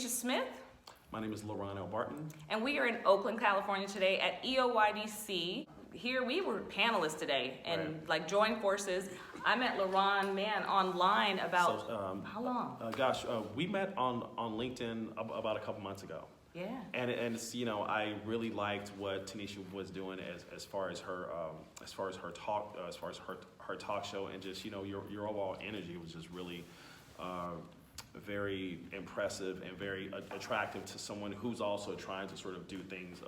Tanisha Smith. My name is LaRon L. Barton. And we are in Oakland, California today at EOYDC. Here we were panelists today and like joined forces. I met LaRon, online about how long? We met on LinkedIn about a couple months ago. Yeah. And it's, I really liked what Tanisha was doing as far as her talk show, and just your overall energy was just really very impressive and very attractive to someone who's also trying to sort of do things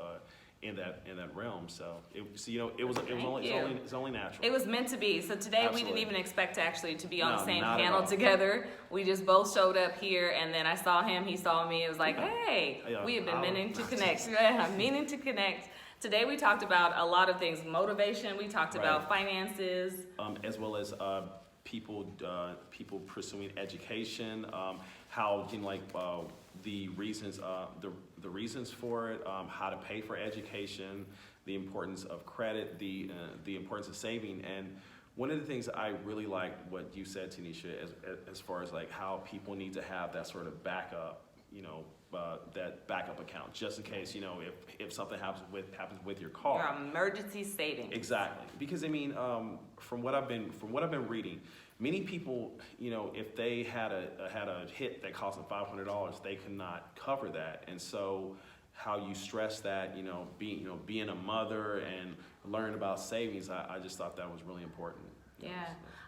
in that realm. So it's only natural. It was meant to be. So today Absolutely. We didn't even expect to be on the same not panel together. We just both showed up here, and then I saw him, he saw me. It was like, hey, we have been meaning to connect. Meaning to connect. Today we talked about a lot of things: motivation. We talked about finances, as well as people pursuing education. How the reasons the reasons for it, how to pay for education, the importance of credit, the importance of saving. And one of the things I really like what you said, Tanisha, as far as like how people need to have that sort of backup, that backup account, just in case, if something happens with your car. Your emergency savings. Exactly, because from what I've been reading, many people, if they had a hit that cost them $500, they could not cover that. And so, how you stress that, being a mother and learn about savings, I just thought that was really important. Yeah,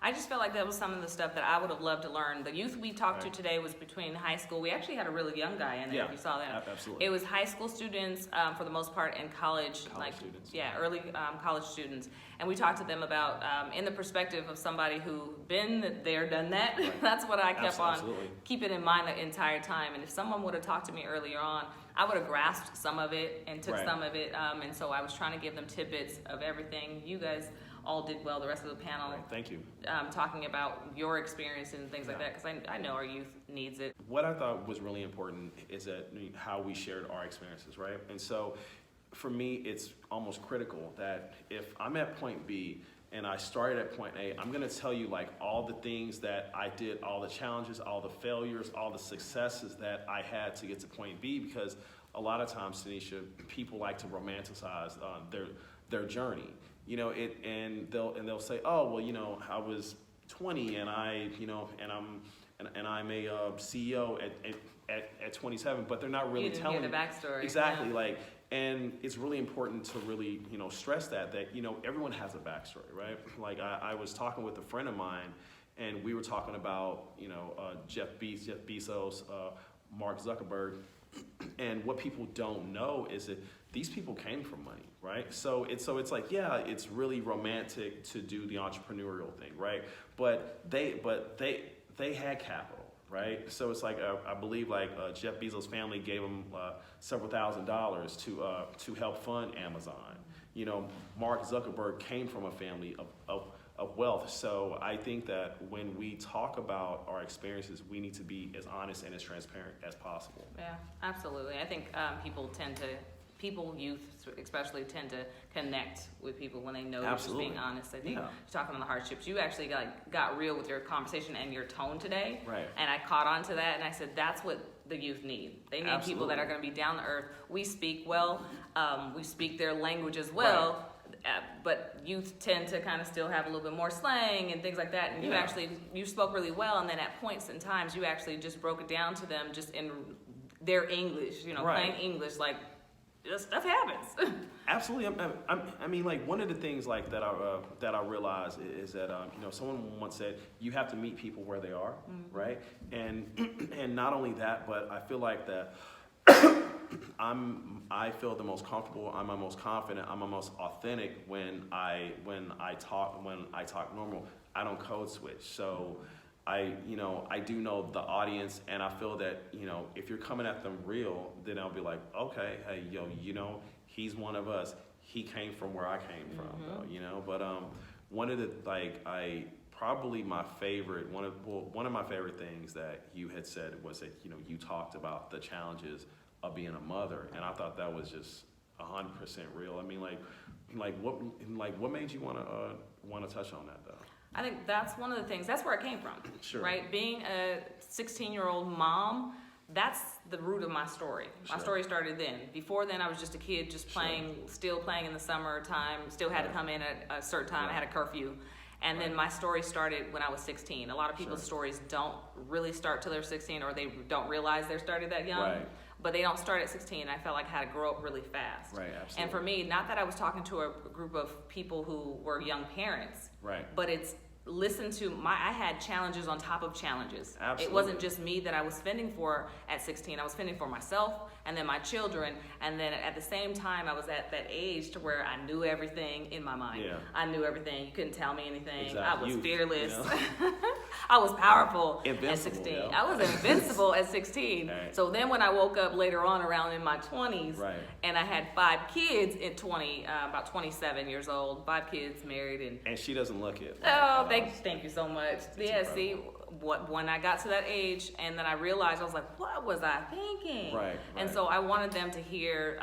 I just felt like that was some of the stuff that I would have loved to learn. The youth we talked to today was between high school. We actually had a really young guy in there, if you saw that. Absolutely. It was high school students for the most part, and college students. Yeah, early college students. And we talked to them about, in the perspective of somebody who been there, done that. Right. That's what I kept on keeping in mind the entire time. And if someone would have talked to me earlier on, I would have grasped some of it and took some of it. And so I was trying to give them tidbits of everything. You guys all did well, the rest of the panel. Right, thank you. Talking about your experience and things like that, because I know our youth needs it. What I thought was really important is that how we shared our experiences, right? And so for me, it's almost critical that if I'm at point B and I started at point A, I'm gonna tell you like all the things that I did, all the challenges, all the failures, all the successes that I had to get to point B, because a lot of times, Tanisha, people like to romanticize their journey. And they'll say, oh, well, I was 20 and I'm a CEO at 27, but they're not really telling the backstory. Exactly, and it's really important to really, stress that everyone has a backstory, right? Like I was talking with a friend of mine, and we were talking about, Jeff Bezos, Mark Zuckerberg, and what people don't know is that these people came from money, right? So it's like, it's really romantic to do the entrepreneurial thing, right? But they had capital, right? So it's like I believe Jeff Bezos' family gave him several $1,000s to help fund Amazon. Mark Zuckerberg came from a family of wealth. So I think that when we talk about our experiences, we need to be as honest and as transparent as possible. Yeah, absolutely. I think youth especially tend to connect with people when they know you're just being honest. I think you're talking on the hardships. You actually got real with your conversation and your tone today. Right. And I caught on to that, and I said, that's what the youth need. They need people that are going to be down to earth. We speak well. We speak their language as well. Right. But youth tend to kind of still have a little bit more slang and things like that. And you spoke really well. And then at points and times, you actually just broke it down to them just in their English, plain English, like, stuff happens. Absolutely. I mean, one of the things that I realize is that someone once said you have to meet people where they are, right? And not only that, but I feel like that I feel the most comfortable. I'm the most confident. I'm the most authentic when I talk normal. I don't code switch. So I do know the audience, and I feel that, if you're coming at them real, then I'll be like, okay, hey, he's one of us. He came from where I came from, though, But one of the probably my favorite one of my favorite things that you had said was that you talked about the challenges of being a mother, and I thought that was just 100% real. I mean, what made you want to touch on that though? I think that's one of the things. That's where it came from. Sure. Right, being a 16-year-old mom that's the root of my story. My story started then. Before then, I was just a kid, just playing, still playing in the summertime, still had to come in at a certain time. I had a curfew. And then my story started when I was 16. A lot of people's stories don't really start till they're 16, or they don't realize they're started that young. Right. But they don't start at 16. I felt like I had to grow up really fast. Right, absolutely. And for me, not that I was talking to a group of people who were young parents, but it's listen to I had challenges on top of challenges. Absolutely. It wasn't just me that I was fending for at 16. I was fending for myself and then my children. And then at the same time, I was at that age to where I knew everything in my mind. Yeah. I knew everything. You couldn't tell me anything. Exactly. I was fearless. You know? I was powerful Invincible, at 16. yo. I was invincible at 16. Right. So then when I woke up later on around in my 20s, and I had 5 kids at about 27 years old, 5 kids married. And she doesn't look it. Oh, thank you so much. Yeah, see, when I got to that age and then I realized, I was like, what was I thinking? Right. And so I wanted them to hear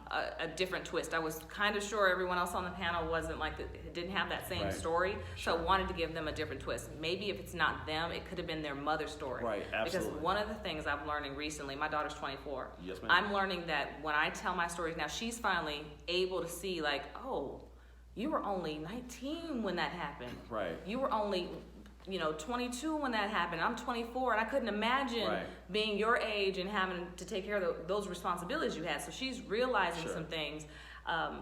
a different twist. I was kind of sure everyone else on the panel wasn't like, didn't have that same story. So I wanted to give them a different twist. Maybe if it's not them, it could have been their mother's story. Right, absolutely. Because one of the things I'm learning recently, my daughter's 24. Yes, ma'am. I'm learning that when I tell my stories now, she's finally able to see like, oh, you were only 19 when that happened. Right. You were only 22 when that happened. I'm 24, and I couldn't imagine being your age and having to take care of those responsibilities you had. So she's realizing some things.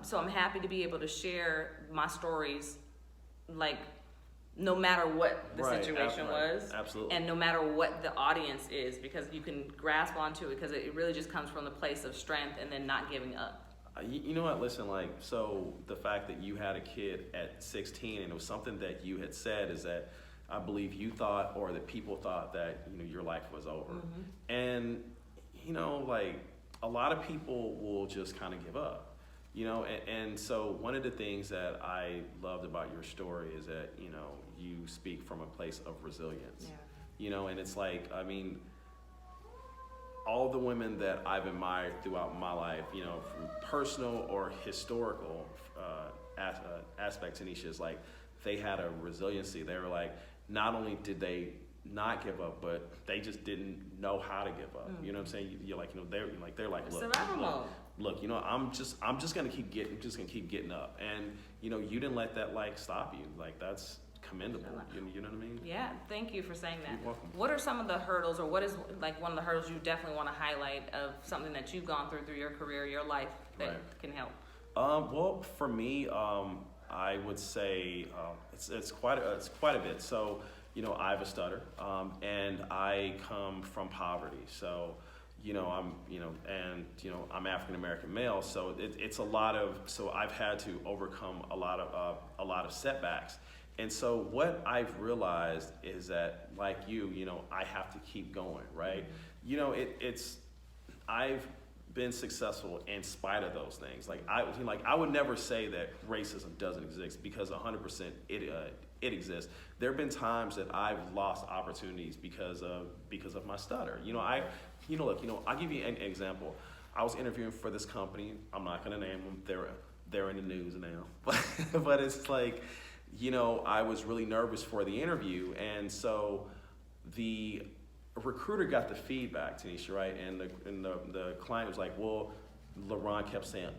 So I'm happy to be able to share my stories, like no matter what the situation was, absolutely, and no matter what the audience is, because you can grasp onto it because it really just comes from the place of strength and then not giving up. You know what, listen, so the fact that you had a kid at 16 and it was something that you had said is that I believe you thought, or that people thought that, your life was over. Mm-hmm. And, a lot of people will just kind of give up, and so one of the things that I loved about your story is that, you speak from a place of resilience, and it's like, all the women that I've admired throughout my life, from personal or historical aspects, Tanisha, is like they had a resiliency. They were like, not only did they not give up, but they just didn't know how to give up. You know what I'm saying? You're like, they're like, look, I'm just gonna keep getting up, and you didn't let that stop you. That's commendable. You know what I mean? Yeah, thank you for saying that. You're welcome. What are some of the hurdles, or what is one of the hurdles you definitely want to highlight of something that you've gone through your career, your life, that can help? Well, for me, I would say it's quite a bit. So, I have a stutter, and I come from poverty. So, I'm African American male. So it's a lot of. So I've had to overcome a lot of setbacks. And so what I've realized is that, like you, I have to keep going, right? I've been successful in spite of those things. I would never say that racism doesn't exist, because 100% it exists. There have been times that I've lost opportunities because of my stutter. I'll give you an example. I was interviewing for this company. I'm not going to name them. They're in the news now, but it's like, I was really nervous for the interview, and so the recruiter got the feedback, Tanisha, right? And the client was like, well, LaRon kept saying,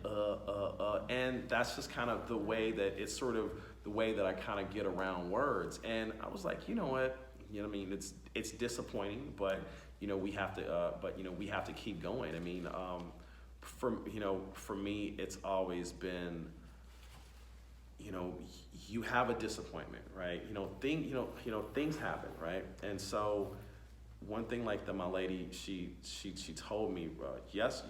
and that's just kind of the way that it's sort of the way that I kind of get around words. And I was like, you know what? It's disappointing, but we have to keep going. For me, it's always been, you have a disappointment, right? Things happen, right? And so one thing my lady, she told me, yes,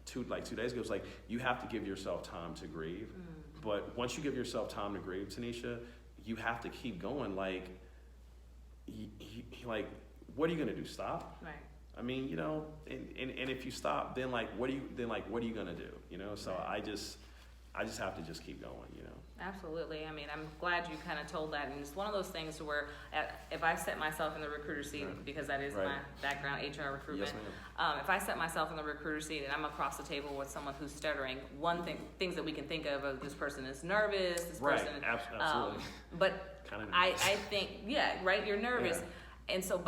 2 days ago, it was like, you have to give yourself time to grieve. But once you give yourself time to grieve, Tanisha, you have to keep going. What are you gonna do? Stop? Right. And if you stop, then what are you gonna do? So I just have to just keep going, Absolutely. I'm glad you kind of told that, and it's one of those things where if I set myself in the recruiter seat, because that is my background, HR recruitment. Yes, if I set myself in the recruiter seat and I'm across the table with someone who's stuttering, things that we can think of this person is nervous, this person, absolutely. But kind of I think, you're nervous. And so,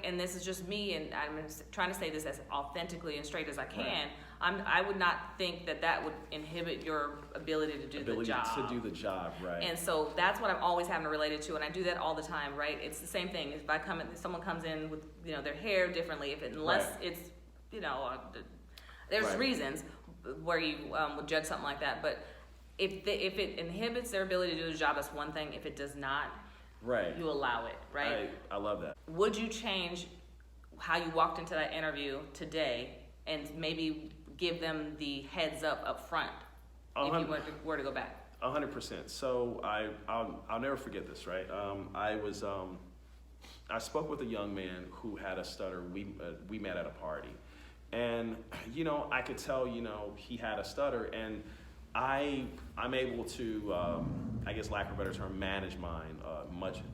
and this is just me, and I'm trying to say this as authentically and straight as I can. Right. I would not think that would inhibit your ability to do the job. To do the job, right. And so that's what I'm always having to relate it to, and I do that all the time, right? It's the same thing. If someone comes in with, their hair differently, unless right. it's, there's right. reasons where you would judge something like that, but if it inhibits their ability to do the job, that's one thing. If it does not, right, you allow it, right? I love that. Would you change how you walked into that interview today and maybe give them the heads up front if you were to go back? 100%. So I'll never forget this, right? I spoke with a young man who had a stutter. We met at a party, and I could tell he had a stutter, and I'm able to, I guess lack of a better term, manage mine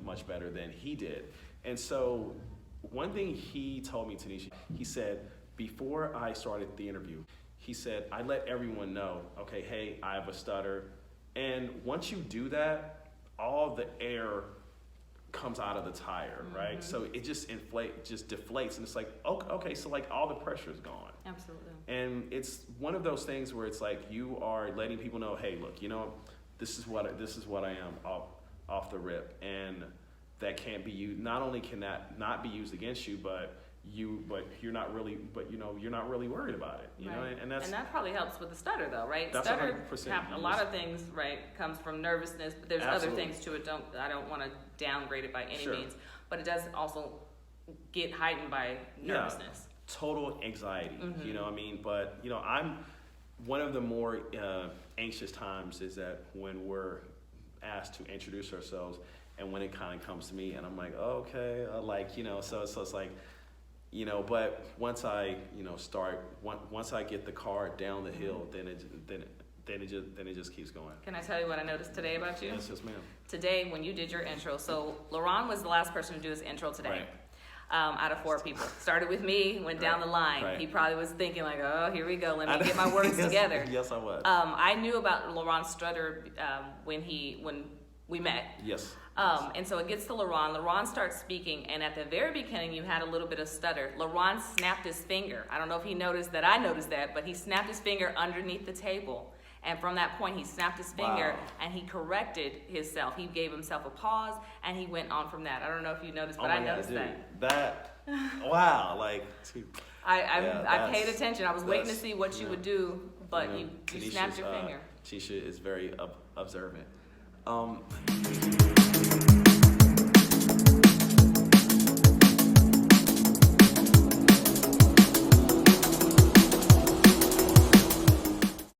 much better than he did. And so one thing he told me, Tanisha, he said, before I started the interview, he said, I let everyone know, okay, hey, I have a stutter. And once you do that, all the air comes out of the tire, right? So it just deflates, and it's like, okay, so like all the pressure is gone. Absolutely. And it's one of those things where it's like you are letting people know, hey, look, this is what I am off the rip, and that can't be used. Not only can that not be used against you, but you're not really worried about it, right. and that probably helps with the stutter though, right? That's stutter 100%. A lot of things, right, comes from nervousness, but there's Absolutely. other things to it. I don't want to downgrade it by any Sure. means, but it does also get heightened by nervousness. Yeah. Total anxiety, but I'm one of the more anxious times is that when we're asked to introduce ourselves, and when it kind of comes to me, and I'm like, okay, so it's like, but once I once I get the car down the hill, then it just keeps going. Can I tell you what I noticed today about you? Yes, ma'am. Today, when you did your intro, so LaRon was the last person to do his intro today. Right. Out of 4 people. Started with me, went down the line. Right. He probably was thinking like, oh, here we go, let me get my words together. Yes, I was. I knew about LaRon Strutter when we met. Yes. And so it gets to LaRon. LaRon starts speaking, and at the very beginning, you had a little bit of stutter. LaRon snapped his finger. I don't know if he noticed that I noticed that, but he snapped his finger underneath the table. And from that point, he snapped his finger, and he corrected himself. He gave himself a pause, and he went on from that. I don't know if you noticed, but I noticed that. Wow, I paid attention. I was waiting to see what you would do, but you snapped your finger. Tisha is very observant.